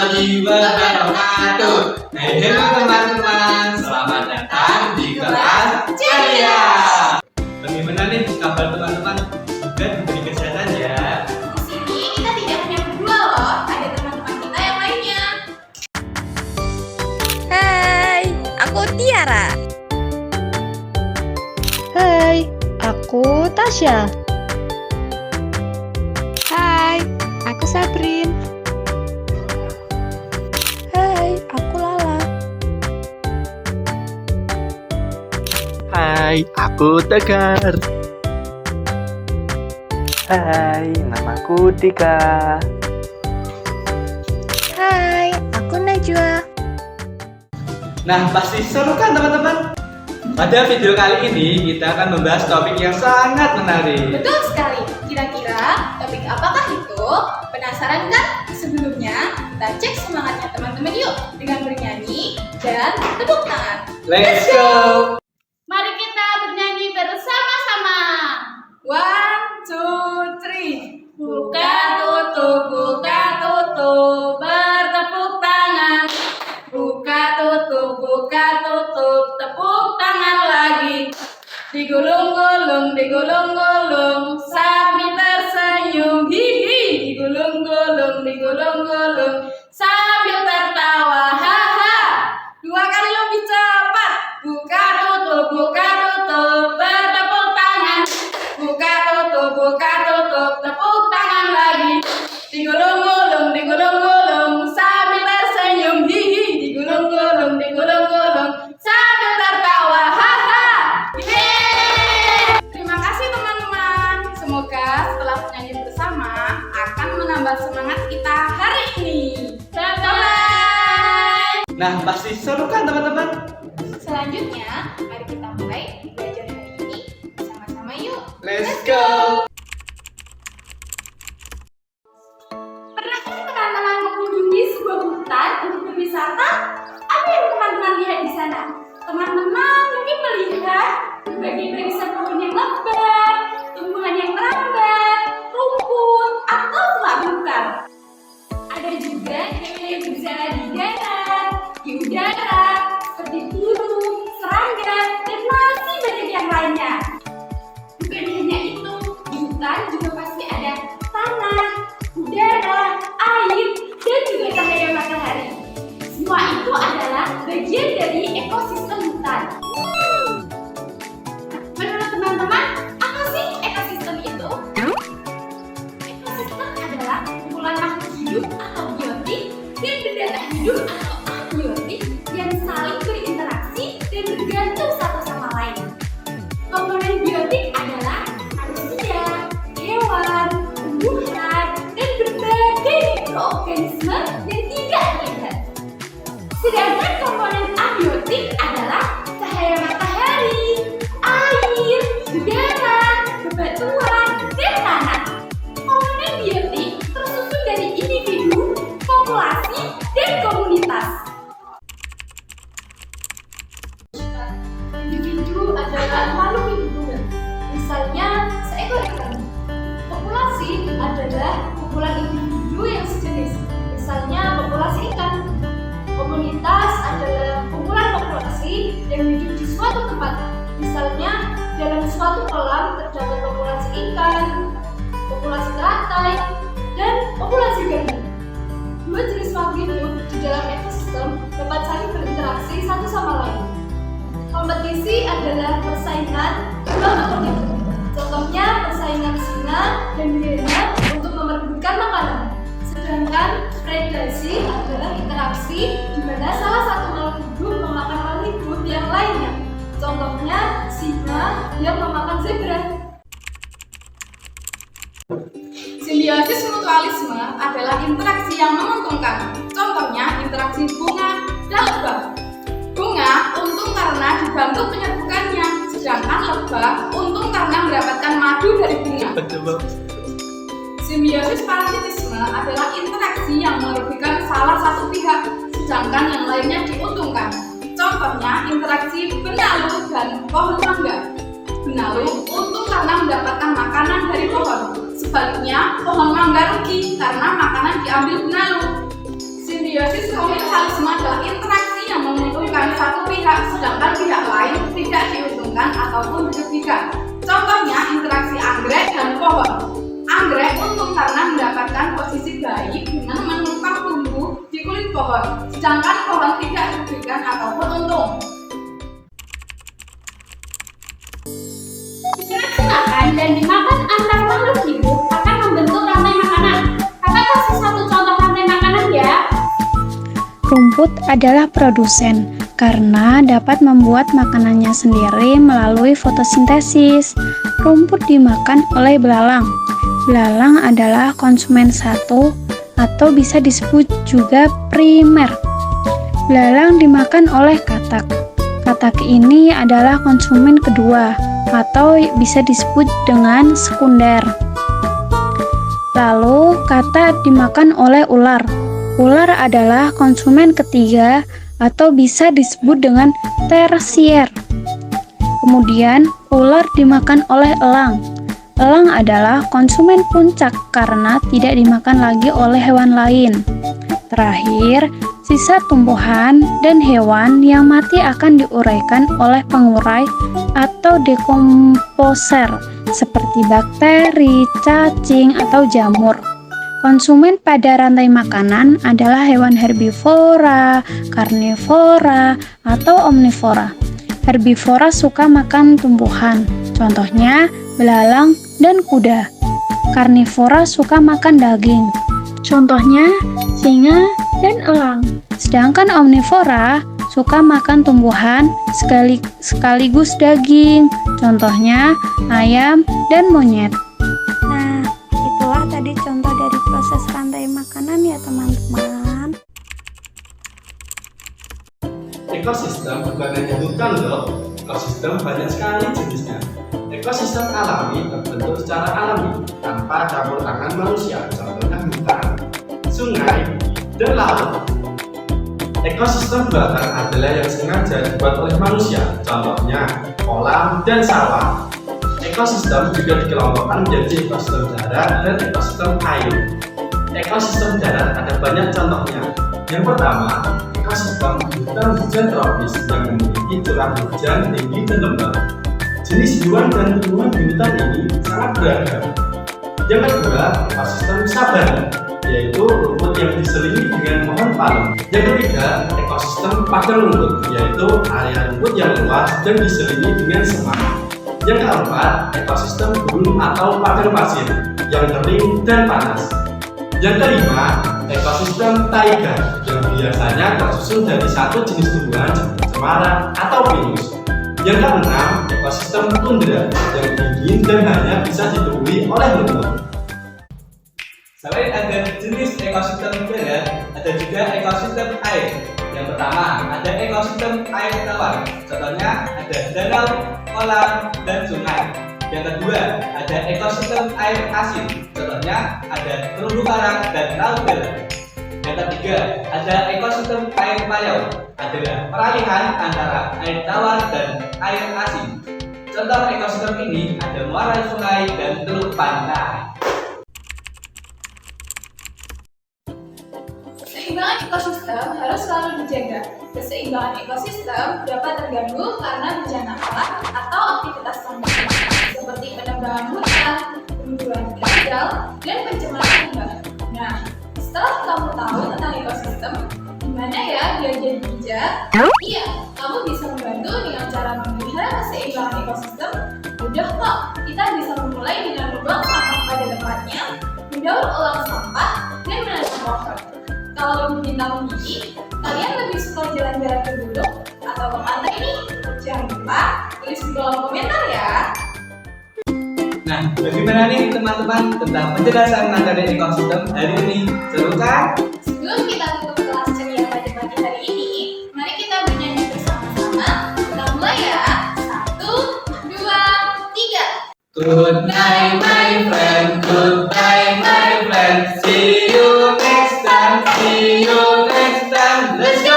warahmatullahi wabarakatuh. Hai teman-teman, selamat datang di kelas ceria. Bagaimana nih kabar teman-teman? Semoga diberi kesehatan ya. Di sini kita tidak hanya berdua loh, ada teman-teman kita yang lainnya. Hai, aku Tiara. Hai, aku Tasya. Hai, aku Sabrin. Hai, aku Lala. Hai, aku Tegar. Hai, namaku Dika. Hai, aku Najwa. Nah, pasti seru kan teman-teman? Pada video kali ini kita akan membahas topik yang sangat menarik. Betul sekali. Kira-kira topik apakah itu? Penasaran kan? Sebelumnya kita cek semangatnya teman-teman yuk dengan bernyanyi dan tepuk tangan. Let's go! Mari kita bernyanyi bersama-sama. 1, 2, 3. Buka tutup, bertepuk tangan. Buka tutup, tepuk tangan lagi. Digulung-gulung, sambil tersenyum, hihi. Digulung-gulung, sambil tertawa, haha. 2 kali lebih cepat. Buka tutup, bertepuk tangan. Buka tutup, tepuk tangan lagi. Digulung-gulung, sambil tersenyum, hihi. Digulung-gulung, sambil tertawa, haha. Yeay! Terima kasih teman-teman. Semoga setelah bernyanyi bersama akan menambah semangat kita hari ini. Bye-bye. Nah, pasti seru kan teman-teman? Selanjutnya, mari kita mulai belajar hari ini bersama-sama yuk. Let's go! Pernahkah teman-teman mengunjungi sebuah hutan untuk berwisata? Apa yang teman-teman lihat di sana? Teman-teman mungkin melihat berbagai barisan pohon yang lebat, tumbuhan yang merambat, rumput, atau semak belukar. Ada juga yang berjalan di darat, di udara, seperti burung, serangga, dan masih banyak yang lainnya. Bukan hanya itu, di hutan juga pasti ada tanah, udara, air, dan juga cahaya matahari. Semua itu adalah bagian dari ekosistem hutan. Menurut teman-teman, apa sih ekosistem itu? Ekosistem adalah kumpulan makhluk hidup atau biotik dan benda tak hidup atau abiotik yang saling berinteraksi dan bergantung satu sama lain. Komponen biotik adalah manusia, hewan, tumbuhan, dan berbagai mikroorganisme yang tidak terlihat. Sedangkan komponen abiotik adalah cahaya matahari, air, udara, bebatuan, dan tanah. Komponen biotik tersusun dari individu, populasi, dan komunitas. Individu adalah makhluk hidup, misalnya seekor ikan. Populasi adalah kumpulan individu yang sejenis, misalnya populasi ikan. Komunitas adalah kumpulan populasi yang hidup di suatu tempat, misalnya dalam suatu kolam terdapat populasi ikan, populasi teratai, dan populasi gandum. Dua jenis makhluk hidup di dalam ekosistem dapat saling berinteraksi satu sama lain. Kompetisi adalah persaingan dua makhluk hidup. Contohnya persaingan singa dan hyena untuk memerebutkan makanan. Sedangkan predasi adalah interaksi di mana salah satu makhluk hidup memakan makhluk hidup yang lainnya. Contohnya singa yang memakan zebra. Simbiosis mutualisme adalah interaksi yang menguntungkan. Contohnya interaksi bunga dan lebah. Bunga untung karena dibantu penyerbukannya, sedangkan lebah untung karena mendapatkan madu dari bunga. Simbiosis parasitisme adalah interaksi yang merugikan salah satu pihak, sedangkan yang lainnya diuntungkan. Contohnya interaksi benalu dan pohon mangga. Benalu untung karena mendapatkan makanan dari pohon. Sebaliknya, pohon mangga rugi karena makanan diambil benalu. Simbiosis Simbiosis komunikalisme adalah interaksi yang menguntungkan satu pihak sedangkan pihak lain tidak diuntungkan ataupun dirugikan. Contohnya interaksi anggrek dan pohon. Anggrek untung karena mendapatkan posisi baik dengan menumpang tumbuh di kulit pohon, sedangkan pohon tidak dirugikan ataupun untung. Interaksi makan dan dimakan antar makhluk hidup akan membentuk rantai makanan. Kakak kasih satu contoh rantai makanan ya. Rumput adalah produsen karena dapat membuat makanannya sendiri melalui fotosintesis. Rumput dimakan oleh belalang. Belalang adalah konsumen satu atau bisa disebut juga primer. Belalang dimakan oleh katak. Katak ini adalah konsumen kedua atau bisa disebut dengan sekunder. Lalu katak dimakan oleh ular. Ular adalah konsumen ketiga atau bisa disebut dengan tersier. Kemudian ular dimakan oleh elang. Elang adalah konsumen puncak karena tidak dimakan lagi oleh hewan lain. Terakhir, sisa tumbuhan dan hewan yang mati akan diuraikan oleh pengurai atau dekomposer seperti bakteri, cacing, atau jamur. Konsumen pada rantai makanan adalah hewan herbivora, karnivora, atau omnivora. Herbivora suka makan tumbuhan, contohnya belalang dan kuda. Karnivora suka makan daging, contohnya singa dan elang. Sedangkan omnivora suka makan tumbuhan sekaligus daging, contohnya ayam dan monyet. Nah, itulah tadi contoh dari proses rantai makanan ya teman-teman. Ekosistem bukan hanya hutan loh, ekosistem banyak sekali jenisnya. Ekosistem alami terbentuk secara alami tanpa campur tangan manusia, contohnya hutan, sungai, dan laut. Ekosistem buatan adalah yang sengaja dibuat oleh manusia, contohnya kolam dan sawah. Ekosistem juga dikelompokkan menjadi ekosistem darat dan ekosistem air. Ekosistem darat ada banyak contohnya. Yang pertama, ekosistem hutan hujan tropis yang memiliki curah hujan tinggi dan lebat. Jenis hewan dan tumbuhan di hutan ini sangat beragam. Yang kedua, ekosistem sabana, yaitu rumput yang diselingi dengan pohon palem. Yang ketiga, ekosistem padang rumput, yaitu area rumput yang luas dan diselingi dengan semak. Yang keempat, ekosistem gunung atau padang pasir yang kering dan panas. Yang kelima, ekosistem taiga yang biasanya tersusun dari satu jenis tumbuhan seperti cemara atau pinus. Yang keenam, ekosistem tundra yang dingin dan hanya bisa ditemui oleh lumut. Selain ada jenis ekosistem darat, ada juga ekosistem air. Yang pertama, ada ekosistem air tawar. Contohnya ada danau, kolam, dan sungai. Yang kedua, ada ekosistem air asin. Contohnya ada terumbu karang dan laut dalam. Yang ketiga, ada ekosistem air payau. Adalah peralihan antara air tawar dan air asin. Contoh ekosistem ini ada muara sungai dan teluk pantai. Keseimbangan ekosistem harus selalu dijaga. Keseimbangan ekosistem dapat terganggu karena bencana alam atau aktivitas manusia seperti penebangan hutan, pemburuan ilegal, dan pencemaran limbah. Nah, setelah kamu tahu tentang ekosistem, gimana ya biar jadi bijak? Iya, kamu bisa membantu dengan cara memelihara keseimbangan ekosistem. Mudah kok, kita bisa memulai dengan membuang sampah pada tempatnya, mendaur ulang sampah, dan menanam pohon. Kalau lebih bintang tinggi, kalian lebih suka jalan-jalan ke gunung atau ke pantai nih? Jangan lupa tulis di kolom komentar ya. Nah, bagaimana nih teman-teman tentang penjelasan materi ekosistem hari ini? Seru kan? Sebelum kita tutup kelas ceria pada pagi hari ini, mari kita bernyanyi bersama-sama. Kita mulai ya. 1, 2, 3. Good night my friend, goodbye my friend. See you next time, let's go!